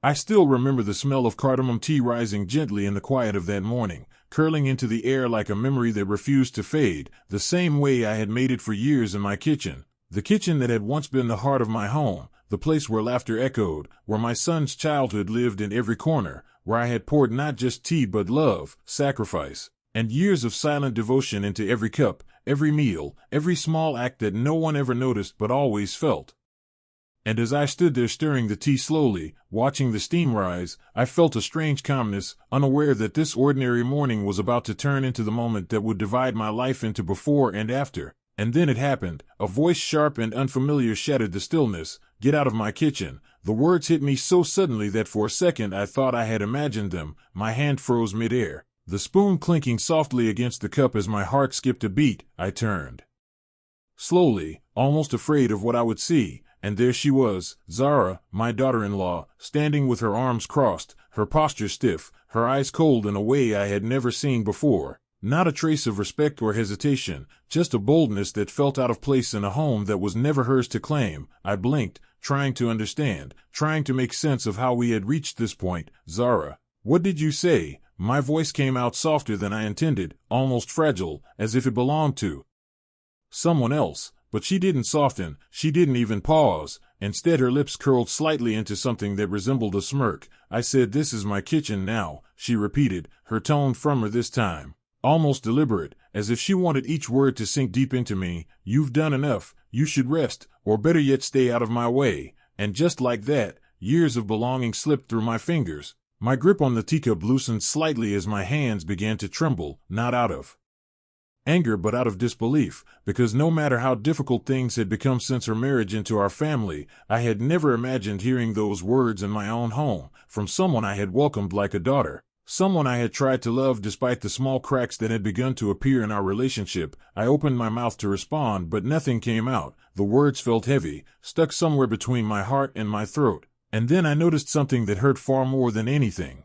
I still remember the smell of cardamom tea rising gently in the quiet of that morning, curling into the air like a memory that refused to fade, the same way I had made it for years in my kitchen. The kitchen that had once been the heart of my home, the place where laughter echoed, where my son's childhood lived in every corner, where I had poured not just tea but love, sacrifice, and years of silent devotion into every cup, every meal, every small act that no one ever noticed but always felt. And as I stood there stirring the tea slowly, watching the steam rise, I felt a strange calmness, unaware that this ordinary morning was about to turn into the moment that would divide my life into before and after. And then it happened. A voice sharp and unfamiliar shattered the stillness. "Get out of my kitchen." The words hit me so suddenly that for a second I thought I had imagined them. My hand froze midair. The spoon clinking softly against the cup as my heart skipped a beat, I turned. Slowly, almost afraid of what I would see, and there she was, Zara, my daughter-in-law, standing with her arms crossed, her posture stiff, her eyes cold in a way I had never seen before. Not a trace of respect or hesitation, just a boldness that felt out of place in a home that was never hers to claim. I blinked, trying to understand, trying to make sense of how we had reached this point. "Zara, what did you say?" My voice came out softer than I intended, almost fragile, as if it belonged to someone else. But she didn't soften, she didn't even pause. Instead her lips curled slightly into something that resembled a smirk. "I said this is my kitchen now," she repeated, her tone firmer this time, almost deliberate, as if she wanted each word to sink deep into me. "You've done enough, you should rest, or better yet stay out of my way." And just like that, years of belonging slipped through my fingers. My grip on the teacup loosened slightly as my hands began to tremble, not out of anger but out of disbelief, because no matter how difficult things had become since her marriage into our family, I had never imagined hearing those words in my own home, from someone I had welcomed like a daughter, someone I had tried to love despite the small cracks that had begun to appear in our relationship. I opened my mouth to respond, but nothing came out. The words felt heavy, stuck somewhere between my heart and my throat. And then I noticed something that hurt far more than anything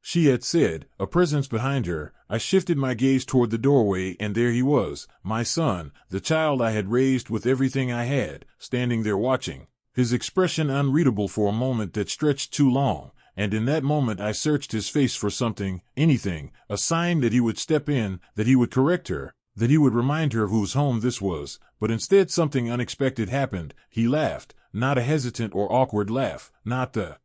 she had said, a presence behind her. I shifted my gaze toward the doorway, and there he was, my son, the child I had raised with everything I had, standing there watching, his expression unreadable for a moment that stretched too long. And in that moment I searched his face for something, anything, a sign that he would step in, that he would correct her, that he would remind her whose home this was. But instead something unexpected happened. He laughed, not a hesitant or awkward laugh, not the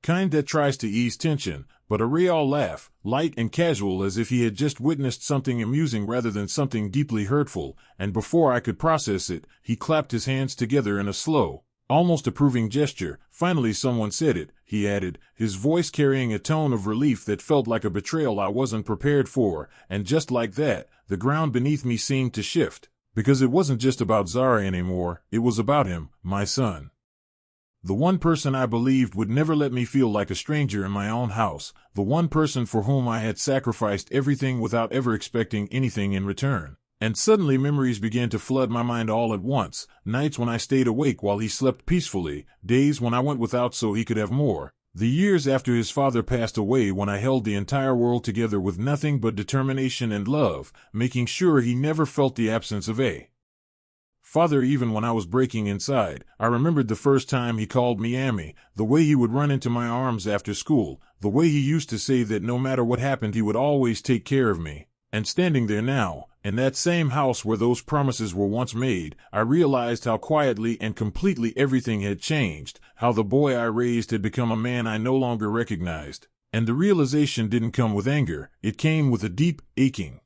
kind that tries to ease tension, but a real laugh, light and casual, as if he had just witnessed something amusing rather than something deeply hurtful. And before I could process it, he clapped his hands together in a slow, almost approving gesture. "Finally someone said it," he added, his voice carrying a tone of relief that felt like a betrayal I wasn't prepared for. And just like that, the ground beneath me seemed to shift, because it wasn't just about Zara anymore, it was about him, my son. The one person I believed would never let me feel like a stranger in my own house, the one person for whom I had sacrificed everything without ever expecting anything in return. And suddenly memories began to flood my mind all at once, nights when I stayed awake while he slept peacefully, days when I went without so he could have more, the years after his father passed away when I held the entire world together with nothing but determination and love, making sure he never felt the absence of a father even when I was breaking inside. I remembered the first time he called me Amy, the way he would run into my arms after school, the way he used to say that no matter what happened he would always take care of me. And standing there now, in that same house where those promises were once made, I realized how quietly and completely everything had changed, how the boy I raised had become a man I no longer recognized. And the realization didn't come with anger, it came with a deep, aching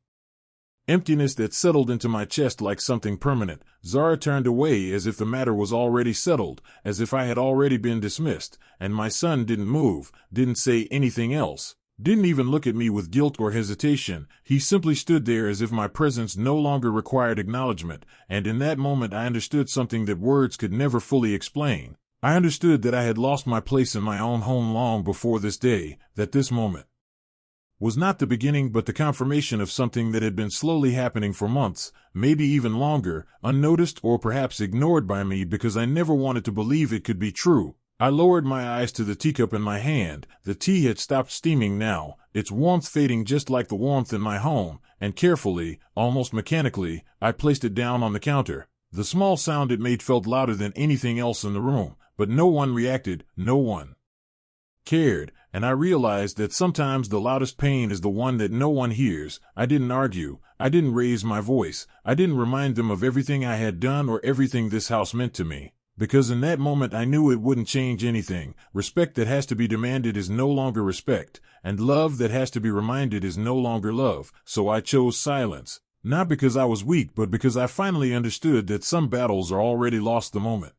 emptiness that settled into my chest like something permanent. Zara turned away as if the matter was already settled, as if I had already been dismissed, and my son didn't move, didn't say anything else, didn't even look at me with guilt or hesitation. He simply stood there as if my presence no longer required acknowledgement, and in that moment I understood something that words could never fully explain. I understood that I had lost my place in my own home long before this day, that this moment was not the beginning but the confirmation of something that had been slowly happening for months, maybe even longer, unnoticed or perhaps ignored by me because I never wanted to believe it could be true. I lowered my eyes to the teacup in my hand. The tea had stopped steaming now, its warmth fading just like the warmth in my home, and carefully, almost mechanically, I placed it down on the counter. The small sound it made felt louder than anything else in the room, but no one reacted, no one cared, and I realized that sometimes the loudest pain is the one that no one hears. I didn't argue. I didn't raise my voice. I didn't remind them of everything I had done or everything this house meant to me. Because in that moment I knew it wouldn't change anything. Respect that has to be demanded is no longer respect, and love that has to be reminded is no longer love. So I chose silence. Not because I was weak, but because I finally understood that some battles are already lost the moment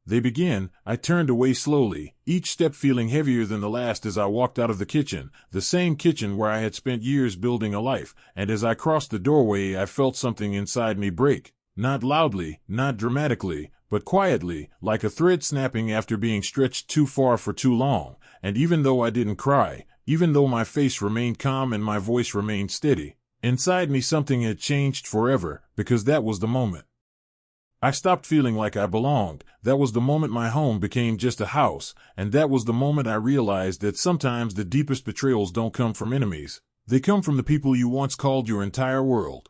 they begin. I turned away slowly, each step feeling heavier than the last as I walked out of the kitchen, the same kitchen where I had spent years building a life, and as I crossed the doorway I felt something inside me break. Not loudly, not dramatically, but quietly, like a thread snapping after being stretched too far for too long. And even though I didn't cry, even though my face remained calm and my voice remained steady, inside me something had changed forever, because that was the moment I stopped feeling like I belonged. That was the moment my home became just a house, and that was the moment I realized that sometimes the deepest betrayals don't come from enemies. They come from the people you once called your entire world.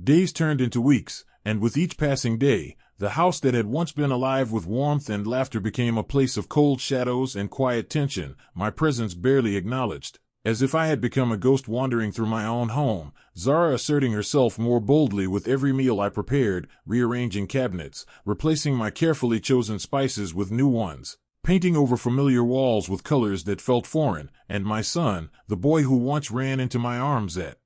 Days turned into weeks, and with each passing day, the house that had once been alive with warmth and laughter became a place of cold shadows and quiet tension, my presence barely acknowledged. As if I had become a ghost wandering through my own home, Zara asserting herself more boldly with every meal I prepared, rearranging cabinets, replacing my carefully chosen spices with new ones, painting over familiar walls with colors that felt foreign, and my son, the boy who once ran into my arms at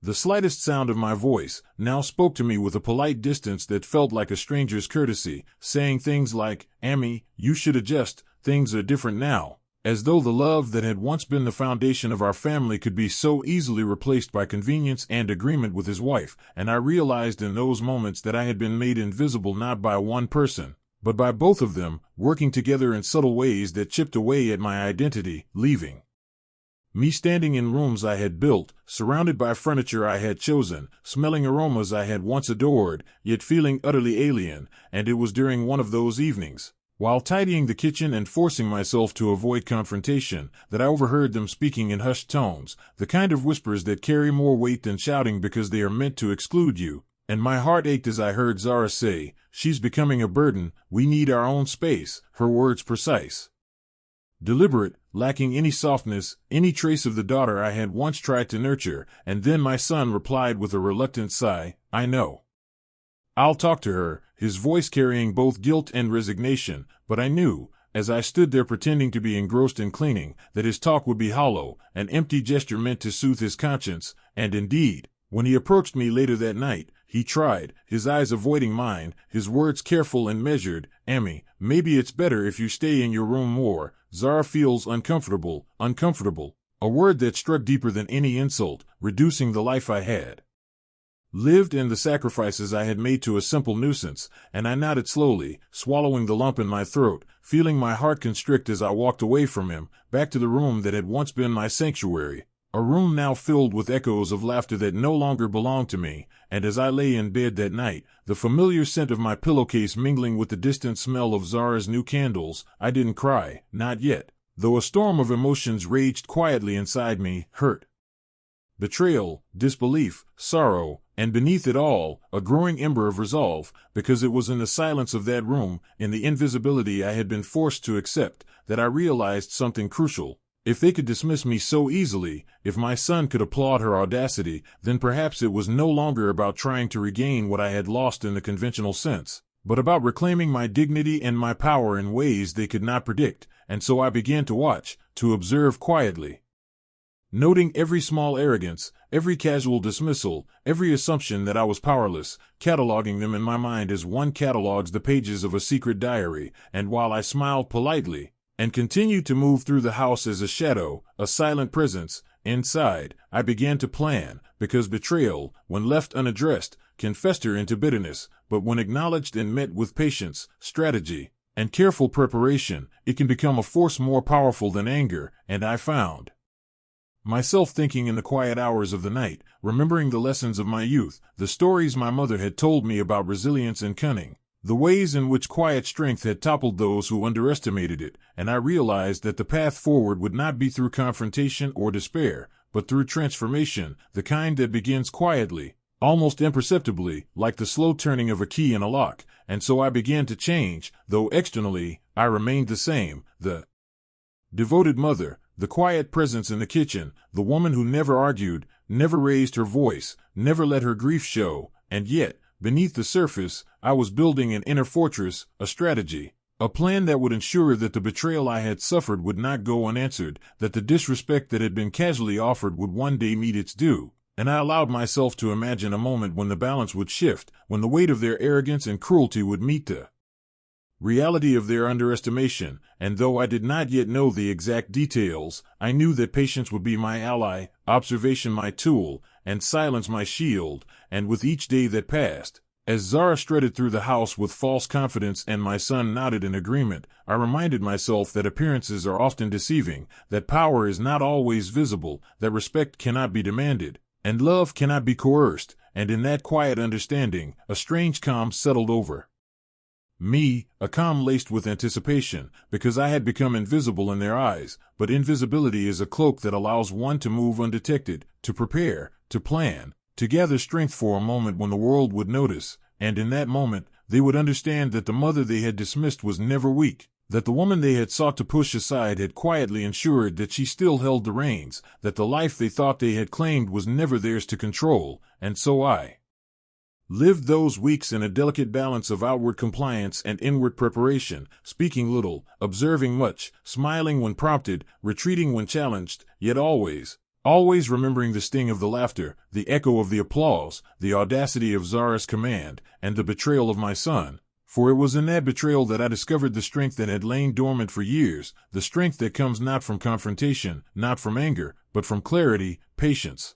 the slightest sound of my voice, now spoke to me with a polite distance that felt like a stranger's courtesy, saying things like, "Amy, you should adjust, things are different now." As though the love that had once been the foundation of our family could be so easily replaced by convenience and agreement with his wife. And I realized in those moments that I had been made invisible not by one person, but by both of them, working together in subtle ways that chipped away at my identity, leaving me standing in rooms I had built, surrounded by furniture I had chosen, smelling aromas I had once adored, yet feeling utterly alien. And it was during one of those evenings, while tidying the kitchen and forcing myself to avoid confrontation, that I overheard them speaking in hushed tones, the kind of whispers that carry more weight than shouting because they are meant to exclude you. And my heart ached as I heard Zara say, "She's becoming a burden, we need our own space," her words precise, deliberate, lacking any softness, any trace of the daughter I had once tried to nurture. And then my son replied with a reluctant sigh, "I know. I'll talk to her," his voice carrying both guilt and resignation, but I knew, as I stood there pretending to be engrossed in cleaning, that his talk would be hollow, an empty gesture meant to soothe his conscience. And indeed, when he approached me later that night, he tried, his eyes avoiding mine, his words careful and measured. "Amy, maybe it's better if you stay in your room more. Zara feels uncomfortable," a word that struck deeper than any insult, reducing the life I had lived and the sacrifices I had made to a simple nuisance. And I nodded slowly, swallowing the lump in my throat, feeling my heart constrict as I walked away from him, back to the room that had once been my sanctuary, a room now filled with echoes of laughter that no longer belonged to me. And as I lay in bed that night, the familiar scent of my pillowcase mingling with the distant smell of Zara's new candles, I didn't cry, not yet, though a storm of emotions raged quietly inside me: hurt, betrayal, disbelief, sorrow, and beneath it all, a growing ember of resolve, because it was in the silence of that room, in the invisibility I had been forced to accept, that I realized something crucial. If they could dismiss me so easily, if my son could applaud her audacity, then perhaps it was no longer about trying to regain what I had lost in the conventional sense, but about reclaiming my dignity and my power in ways they could not predict. And so I began to watch, to observe quietly, noting every small arrogance, every casual dismissal, every assumption that I was powerless, cataloging them in my mind as one catalogs the pages of a secret diary. And while I smiled politely, and continued to move through the house as a shadow, a silent presence, inside, I began to plan, because betrayal, when left unaddressed, can fester into bitterness, but when acknowledged and met with patience, strategy, and careful preparation, it can become a force more powerful than anger. And I found myself thinking in the quiet hours of the night, remembering the lessons of my youth, the stories my mother had told me about resilience and cunning, the ways in which quiet strength had toppled those who underestimated it. And I realized that the path forward would not be through confrontation or despair, but through transformation, the kind that begins quietly, almost imperceptibly, like the slow turning of a key in a lock. And so I began to change, though externally, I remained the same, the Devoted mother, the quiet presence in the kitchen, the woman who never argued, never raised her voice, never let her grief show, and yet, beneath the surface, I was building an inner fortress, a strategy, a plan that would ensure that the betrayal I had suffered would not go unanswered, that the disrespect that had been casually offered would one day meet its due. And I allowed myself to imagine a moment when the balance would shift, when the weight of their arrogance and cruelty would meet the reality of their underestimation, and though I did not yet know the exact details, I knew that patience would be my ally, observation my tool, and silence my shield, and with each day that passed, as Zara strutted through the house with false confidence and my son nodded in agreement, I reminded myself that appearances are often deceiving, that power is not always visible, that respect cannot be demanded, and love cannot be coerced, and in that quiet understanding, a strange calm settled over me, a calm laced with anticipation, because I had become invisible in their eyes, but invisibility is a cloak that allows one to move undetected, to prepare, to plan, to gather strength for a moment when the world would notice, and in that moment, they would understand that the mother they had dismissed was never weak, that the woman they had sought to push aside had quietly ensured that she still held the reins, that the life they thought they had claimed was never theirs to control, and so I lived those weeks in a delicate balance of outward compliance and inward preparation, speaking little, observing much, smiling when prompted, retreating when challenged, yet always remembering the sting of the laughter, the echo of the applause, the audacity of Zara's command, and the betrayal of my son. For it was in that betrayal that I discovered the strength that had lain dormant for years, the strength that comes not from confrontation, not from anger, but from clarity, patience,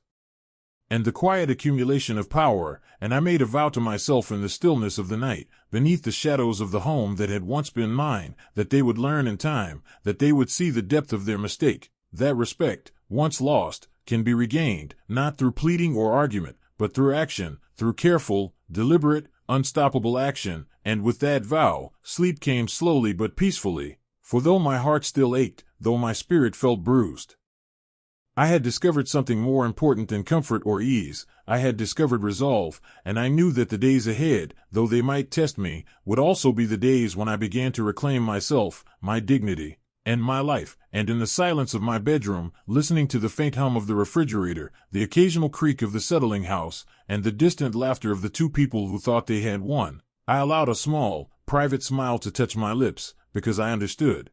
and the quiet accumulation of power, and I made a vow to myself in the stillness of the night, beneath the shadows of the home that had once been mine, that they would learn in time, that they would see the depth of their mistake, that respect, once lost, can be regained, not through pleading or argument, but through action, through careful, deliberate, unstoppable action, and with that vow, sleep came slowly but peacefully, for though my heart still ached, though my spirit felt bruised, I had discovered something more important than comfort or ease. I had discovered resolve, and I knew that the days ahead, though they might test me, would also be the days when I began to reclaim myself, my dignity, and my life, and in the silence of my bedroom, listening to the faint hum of the refrigerator, the occasional creak of the settling house, and the distant laughter of the two people who thought they had won, I allowed a small, private smile to touch my lips, because I understood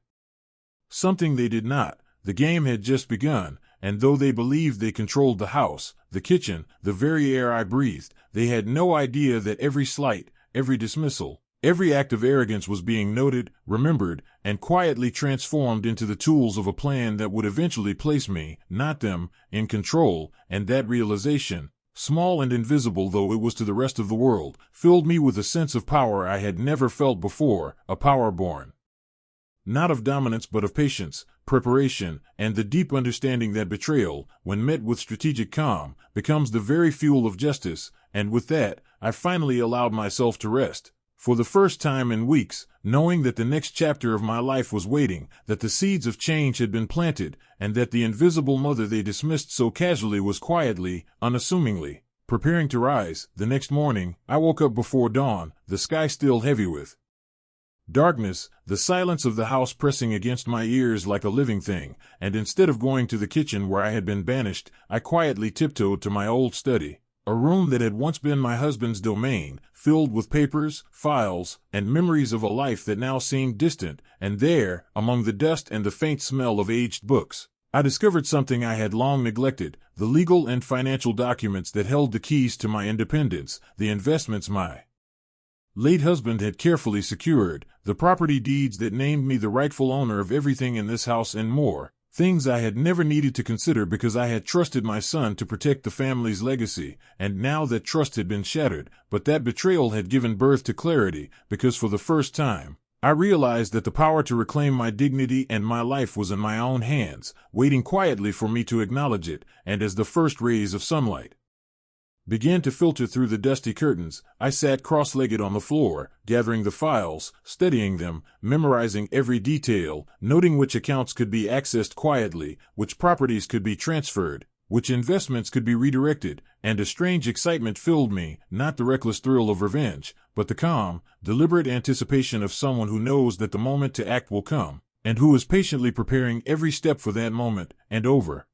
something they did not. The game had just begun, and though they believed they controlled the house, the kitchen, the very air I breathed, they had no idea that every slight, every dismissal, every act of arrogance was being noted, remembered, and quietly transformed into the tools of a plan that would eventually place me, not them, in control, and that realization, small and invisible though it was to the rest of the world, filled me with a sense of power I had never felt before, a power born not of dominance but of patience, preparation, and the deep understanding that betrayal, when met with strategic calm, becomes the very fuel of justice, and with that, I finally allowed myself to rest. For the first time in weeks, knowing that the next chapter of my life was waiting, that the seeds of change had been planted, and that the invisible mother they dismissed so casually was quietly, unassumingly, preparing to rise. The next morning, I woke up before dawn, the sky still heavy with darkness, the silence of the house pressing against my ears like a living thing, and instead of going to the kitchen where I had been banished, I quietly tiptoed to my old study, a room that had once been my husband's domain, filled with papers, files, and memories of a life that now seemed distant, and there, among the dust and the faint smell of aged books, I discovered something I had long neglected, the legal and financial documents that held the keys to my independence, the investments my late husband had carefully secured, the property deeds that named me the rightful owner of everything in this house and more, things I had never needed to consider because I had trusted my son to protect the family's legacy, and now that trust had been shattered, but that betrayal had given birth to clarity, because for the first time, I realized that the power to reclaim my dignity and my life was in my own hands, waiting quietly for me to acknowledge it, and as the first rays of sunlight began to filter through the dusty curtains, I sat cross-legged on the floor, gathering the files, studying them, memorizing every detail, noting which accounts could be accessed quietly, which properties could be transferred, which investments could be redirected, and a strange excitement filled me, not the reckless thrill of revenge, but the calm, deliberate anticipation of someone who knows that the moment to act will come, and who was patiently preparing every step for that moment and over.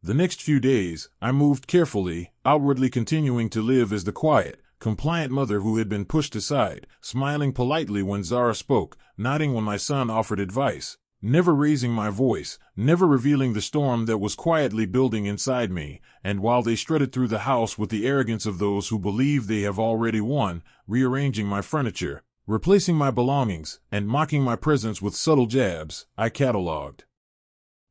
The next few days, I moved carefully, outwardly continuing to live as the quiet, compliant mother who had been pushed aside, smiling politely when Zara spoke, nodding when my son offered advice, never raising my voice, never revealing the storm that was quietly building inside me, and while they strutted through the house with the arrogance of those who believe they have already won, rearranging my furniture, replacing my belongings, and mocking my presence with subtle jabs, I catalogued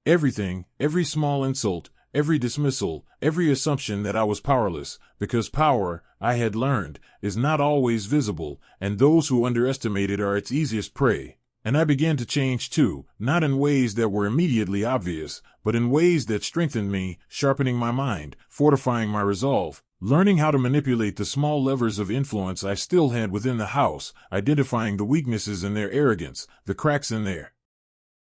everything, every small insult, every dismissal, every assumption that I was powerless, because power, I had learned, is not always visible, and those who underestimate it are its easiest prey. And I began to change too, not in ways that were immediately obvious, but in ways that strengthened me, sharpening my mind, fortifying my resolve, learning how to manipulate the small levers of influence I still had within the house, identifying the weaknesses in their arrogance, the cracks in their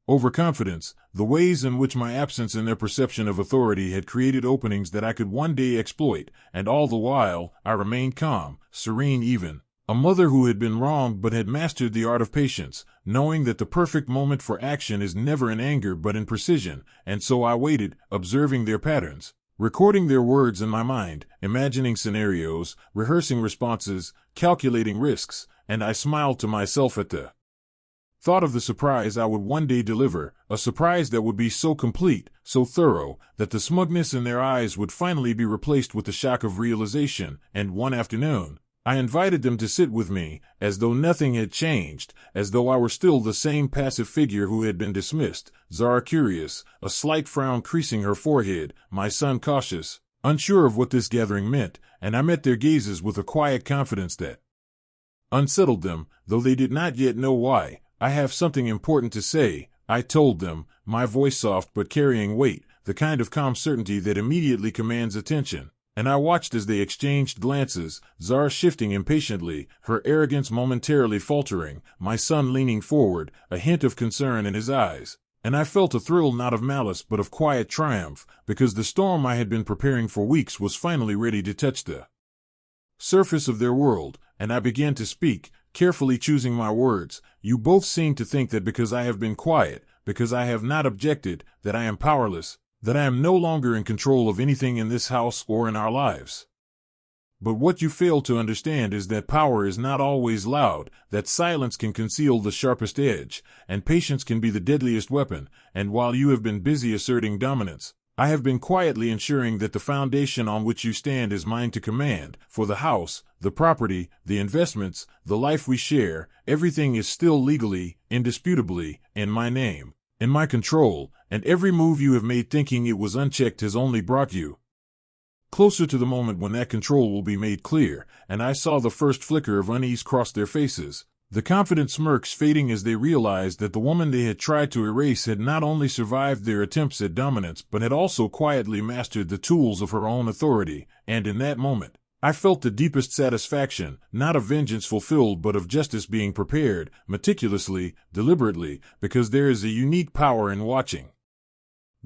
overconfidence, the ways in which my absence in their perception of authority had created openings that I could one day exploit, and all the while, I remained calm, serene even, a mother who had been wronged but had mastered the art of patience, knowing that the perfect moment for action is never in anger but in precision, and so I waited, observing their patterns, recording their words in my mind, imagining scenarios, rehearsing responses, calculating risks, and I smiled to myself at the thought of the surprise I would one day deliver, a surprise that would be so complete, so thorough, that the smugness in their eyes would finally be replaced with the shock of realization, and one afternoon, I invited them to sit with me, as though nothing had changed, as though I were still the same passive figure who had been dismissed, Zara curious, a slight frown creasing her forehead, my son cautious, unsure of what this gathering meant, and I met their gazes with a quiet confidence that unsettled them, though they did not yet know why. I have something important to say, I told them, my voice soft but carrying weight, the kind of calm certainty that immediately commands attention. And I watched as they exchanged glances, Zara shifting impatiently, her arrogance momentarily faltering, my son leaning forward, a hint of concern in his eyes. And I felt a thrill not of malice but of quiet triumph, because the storm I had been preparing for weeks was finally ready to touch the surface of their world, and I began to speak, carefully choosing my words. You both seem to think that because I have been quiet, because I have not objected, that I am powerless, that I am no longer in control of anything in this house or in our lives. But what you fail to understand is that power is not always loud, that silence can conceal the sharpest edge, and patience can be the deadliest weapon, and while you have been busy asserting dominance, I have been quietly ensuring that the foundation on which you stand is mine to command, for the house, the property, the investments, the life we share, everything is still legally, indisputably, in my name, in my control, and every move you have made thinking it was unchecked has only brought you closer to the moment when that control will be made clear, and I saw the first flicker of unease cross their faces, the confident smirks fading as they realized that the woman they had tried to erase had not only survived their attempts at dominance but had also quietly mastered the tools of her own authority, and in that moment, I felt the deepest satisfaction, not of vengeance fulfilled but of justice being prepared, meticulously, deliberately, because there is a unique power in watching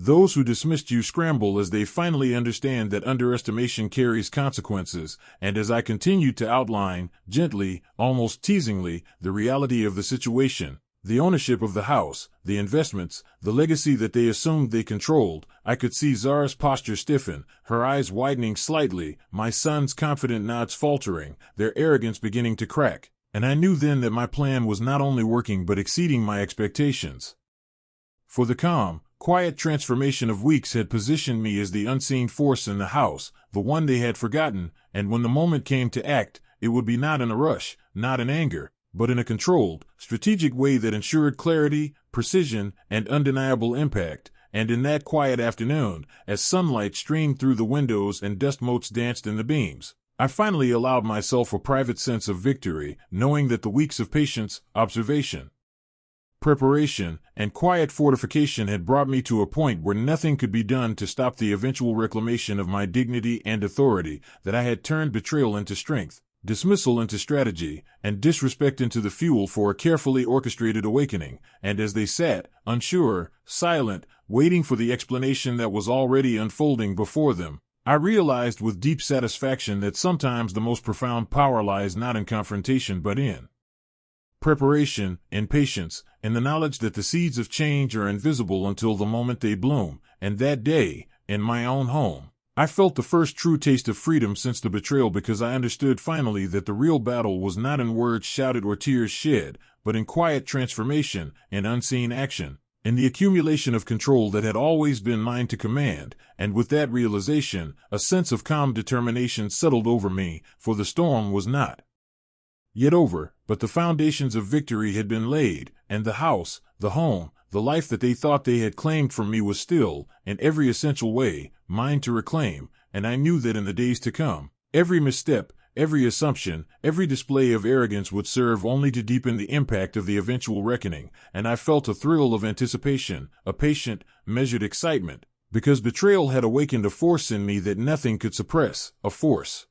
those who dismissed you scramble as they finally understand that underestimation carries consequences, and as I continued to outline, gently, almost teasingly, the reality of the situation, the ownership of the house, the investments, the legacy that they assumed they controlled, I could see Zara's posture stiffen, her eyes widening slightly, my son's confident nods faltering, their arrogance beginning to crack, and I knew then that my plan was not only working but exceeding my expectations. For the calm, quiet transformation of weeks had positioned me as the unseen force in the house, the one they had forgotten, and when the moment came to act, it would be not in a rush, not in anger, but in a controlled, strategic way that ensured clarity, precision, and undeniable impact. And in that quiet afternoon, as sunlight streamed through the windows and dust motes danced in the beams, I finally allowed myself a private sense of victory, knowing that the weeks of patience, observation, preparation, and quiet fortification had brought me to a point where nothing could be done to stop the eventual reclamation of my dignity and authority, that I had turned betrayal into strength, dismissal into strategy, and disrespect into the fuel for a carefully orchestrated awakening, and as they sat, unsure, silent, waiting for the explanation that was already unfolding before them, I realized with deep satisfaction that sometimes the most profound power lies not in confrontation but in preparation, and patience, and the knowledge that the seeds of change are invisible until the moment they bloom. And that day, in my own home, I felt the first true taste of freedom since the betrayal, because I understood finally that the real battle was not in words shouted or tears shed, but in quiet transformation and unseen action, in the accumulation of control that had always been mine to command. And with that realization, a sense of calm determination settled over me, for the storm was not yet over, but the foundations of victory had been laid, and the house, the home, the life that they thought they had claimed from me was still, in every essential way, mine to reclaim. And I knew that in the days to come, every misstep, every assumption, every display of arrogance would serve only to deepen the impact of the eventual reckoning. And I felt a thrill of anticipation, a patient, measured excitement, because betrayal had awakened a force in me that nothing could suppress, a force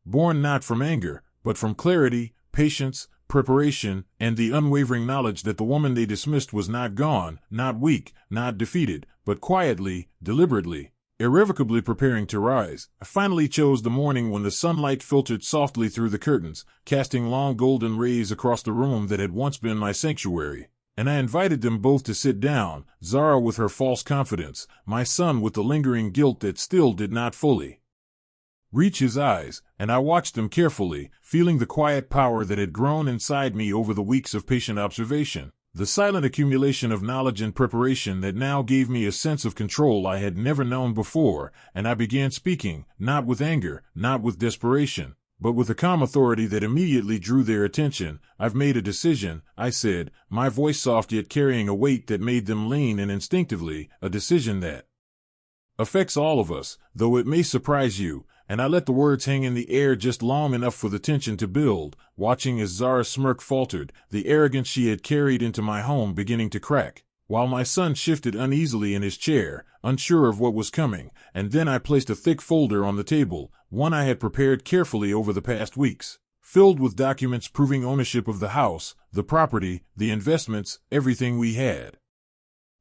born not from anger, but from clarity, patience, preparation, and the unwavering knowledge that the woman they dismissed was not gone, not weak, not defeated, but quietly, deliberately, irrevocably preparing to rise. I finally chose the morning when the sunlight filtered softly through the curtains, casting long golden rays across the room that had once been my sanctuary. And I invited them both to sit down, Zara with her false confidence, my son with the lingering guilt that still did not fully reach his eyes, and I watched them carefully, feeling the quiet power that had grown inside me over the weeks of patient observation, the silent accumulation of knowledge and preparation that now gave me a sense of control I had never known before. And I began speaking, not with anger, not with desperation, but with a calm authority that immediately drew their attention. "I've made a decision," I said, my voice soft yet carrying a weight that made them lean in instinctively, "a decision that affects all of us, though it may surprise you." And I let the words hang in the air just long enough for the tension to build, watching as Zara's smirk faltered, the arrogance she had carried into my home beginning to crack, while my son shifted uneasily in his chair, unsure of what was coming. And then I placed a thick folder on the table, one I had prepared carefully over the past weeks, filled with documents proving ownership of the house, the property, the investments, everything we had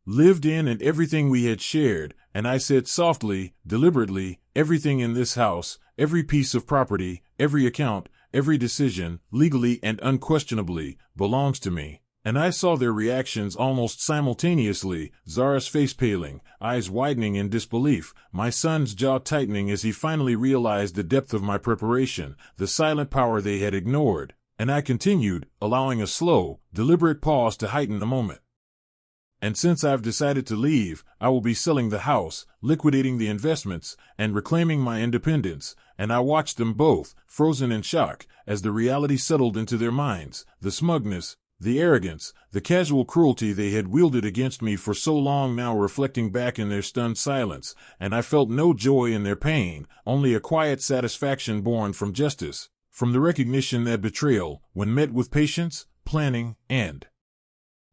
lived in and everything we had shared. And I said softly, deliberately, "Everything in this house, every piece of property, every account, every decision, legally and unquestionably, belongs to me." And I saw their reactions almost simultaneously, Zara's face paling, eyes widening in disbelief, my son's jaw tightening as he finally realized the depth of my preparation, the silent power they had ignored. And I continued, allowing a slow, deliberate pause to heighten the moment. "And since I've decided to leave, I will be selling the house, liquidating the investments, and reclaiming my independence." And I watched them both, frozen in shock, as the reality settled into their minds, the smugness, the arrogance, the casual cruelty they had wielded against me for so long now reflecting back in their stunned silence. And I felt no joy in their pain, only a quiet satisfaction born from justice, from the recognition that betrayal, when met with patience, planning, and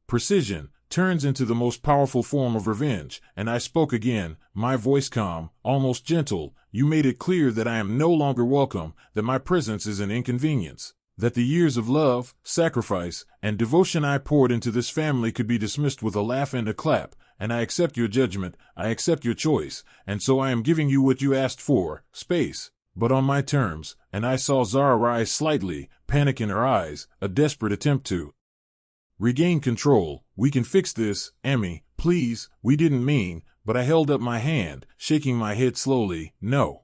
precision, turns into the most powerful form of revenge. And I spoke again, my voice calm, almost gentle. "You made it clear that I am no longer welcome, that my presence is an inconvenience, that the years of love, sacrifice, and devotion I poured into this family could be dismissed with a laugh and a clap. And I accept your judgment, I accept your choice, and so I am giving you what you asked for, space, but on my terms." And I saw Zara rise slightly, panic in her eyes, a desperate attempt to regain control. "We can fix this, Amy, please, we didn't mean," but I held up my hand, shaking my head slowly, "No.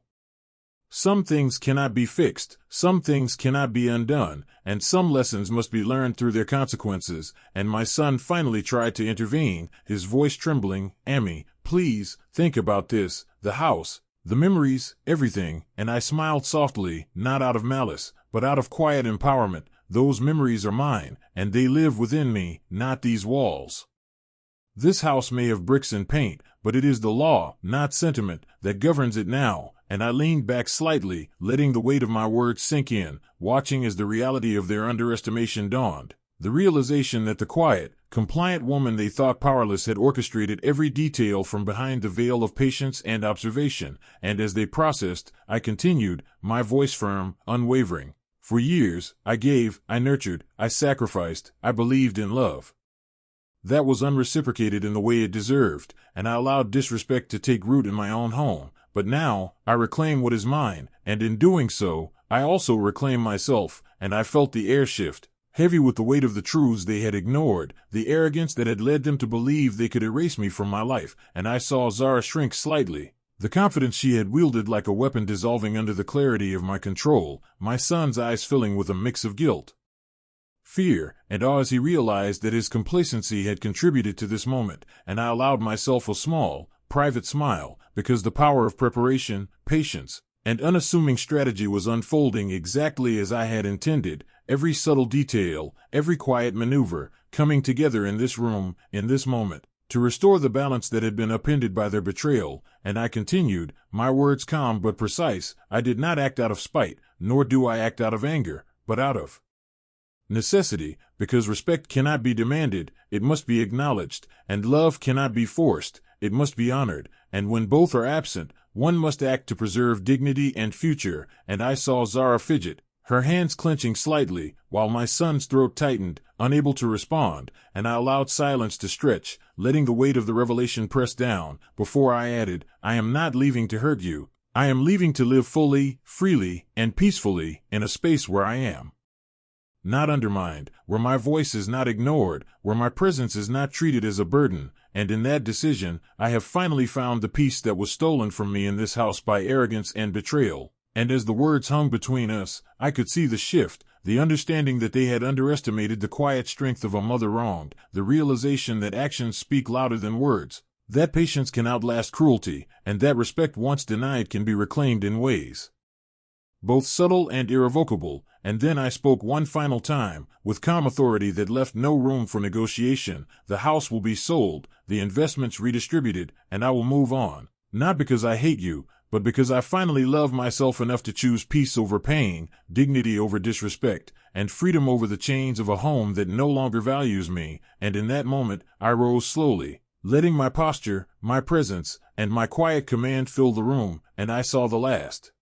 Some things cannot be fixed, some things cannot be undone, and some lessons must be learned through their consequences." And my son finally tried to intervene, his voice trembling, "Amy, please, think about this, the house, the memories, everything." And I smiled softly, not out of malice, but out of quiet empowerment. "Those memories are mine, and they live within me, not these walls. This house may have bricks and paint, but it is the law, not sentiment, that governs it now." And I leaned back slightly, letting the weight of my words sink in, watching as the reality of their underestimation dawned. The realization that the quiet, compliant woman they thought powerless had orchestrated every detail from behind the veil of patience and observation. And as they processed, I continued, my voice firm, unwavering. "For years, I gave, I nurtured, I sacrificed, I believed in love that was unreciprocated in the way it deserved, and I allowed disrespect to take root in my own home. But now, I reclaim what is mine, and in doing so, I also reclaim myself." And I felt the air shift, heavy with the weight of the truths they had ignored, the arrogance that had led them to believe they could erase me from my life, and I saw Zara shrink slightly. The confidence she had wielded like a weapon dissolving under the clarity of my control, my son's eyes filling with a mix of guilt, fear, and awe as he realized that his complacency had contributed to this moment, and I allowed myself a small, private smile, because the power of preparation, patience, and unassuming strategy was unfolding exactly as I had intended, every subtle detail, every quiet maneuver, coming together in this room, in this moment, to restore the balance that had been upended by their betrayal, and I continued, my words calm but precise, I did not act out of spite, nor do I act out of anger, but out of necessity, because respect cannot be demanded, it must be acknowledged, and love cannot be forced, it must be honored, and when both are absent, one must act to preserve dignity and future, and I saw Zara fidget, her hands clenching slightly, while my son's throat tightened, unable to respond, and I allowed silence to stretch, letting the weight of the revelation press down, before I added, I am not leaving to hurt you, I am leaving to live fully, freely, and peacefully, in a space where I am not undermined, where my voice is not ignored, where my presence is not treated as a burden, and in that decision, I have finally found the peace that was stolen from me in this house by arrogance and betrayal. And as the words hung between us, I could see the shift, the understanding that they had underestimated the quiet strength of a mother wronged, the realization that actions speak louder than words, that patience can outlast cruelty, and that respect once denied can be reclaimed in ways both subtle and irrevocable. And then I spoke one final time, with calm authority that left no room for negotiation. The house will be sold, the investments redistributed, and I will move on. Not because I hate you, but because I finally love myself enough to choose peace over pain, dignity over disrespect, and freedom over the chains of a home that no longer values me. And in that moment, I rose slowly, letting my posture, my presence, and my quiet command fill the room, and I saw the last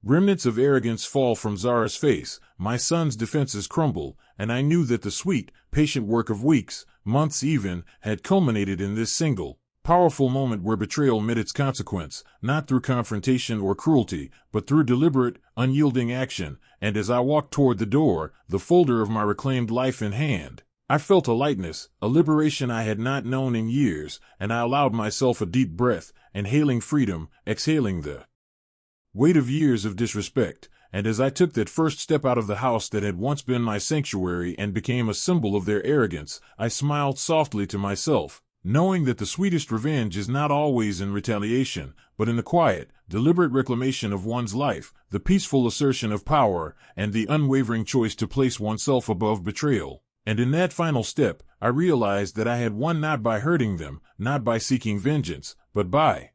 remnants of arrogance fall from Zara's face, my son's defenses crumble, and I knew that the sweet, patient work of weeks, months even, had culminated in this single, powerful moment where betrayal met its consequence, not through confrontation or cruelty, but through deliberate, unyielding action. And as I walked toward the door, the folder of my reclaimed life in hand, I felt a lightness, a liberation I had not known in years, and I allowed myself a deep breath, inhaling freedom, exhaling the weight of years of disrespect. And as I took that first step out of the house that had once been my sanctuary and became a symbol of their arrogance, I smiled softly to myself, knowing that the sweetest revenge is not always in retaliation, but in the quiet, deliberate reclamation of one's life, the peaceful assertion of power, and the unwavering choice to place oneself above betrayal. And in that final step, I realized that I had won not by hurting them, not by seeking vengeance, but by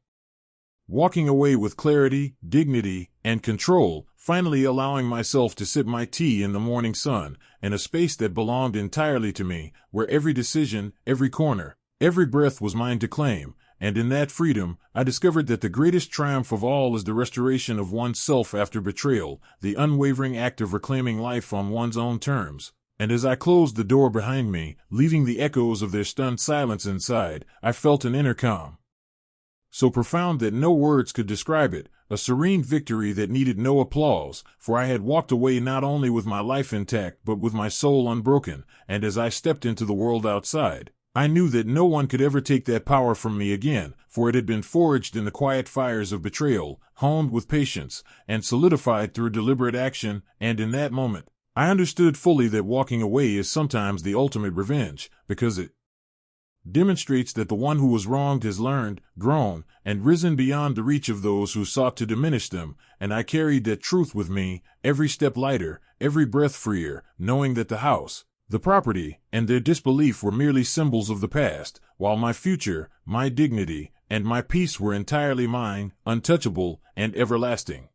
walking away with clarity, dignity, and control, finally allowing myself to sip my tea in the morning sun, in a space that belonged entirely to me, where every decision, every corner, every breath was mine to claim. And in that freedom, I discovered that the greatest triumph of all is the restoration of one's self after betrayal, the unwavering act of reclaiming life on one's own terms. And as I closed the door behind me, leaving the echoes of their stunned silence inside, I felt an inner calm so profound that no words could describe it, a serene victory that needed no applause, for I had walked away not only with my life intact but with my soul unbroken. And as I stepped into the world outside, I knew that no one could ever take that power from me again, for it had been forged in the quiet fires of betrayal, honed with patience, and solidified through deliberate action. And in that moment, I understood fully that walking away is sometimes the ultimate revenge, because it demonstrates that the one who was wronged has learned, grown, and risen beyond the reach of those who sought to diminish them. And I carried that truth with me, every step lighter, every breath freer, knowing that the house, the property, and their disbelief were merely symbols of the past, while my future, my dignity, and my peace were entirely mine, untouchable, and everlasting.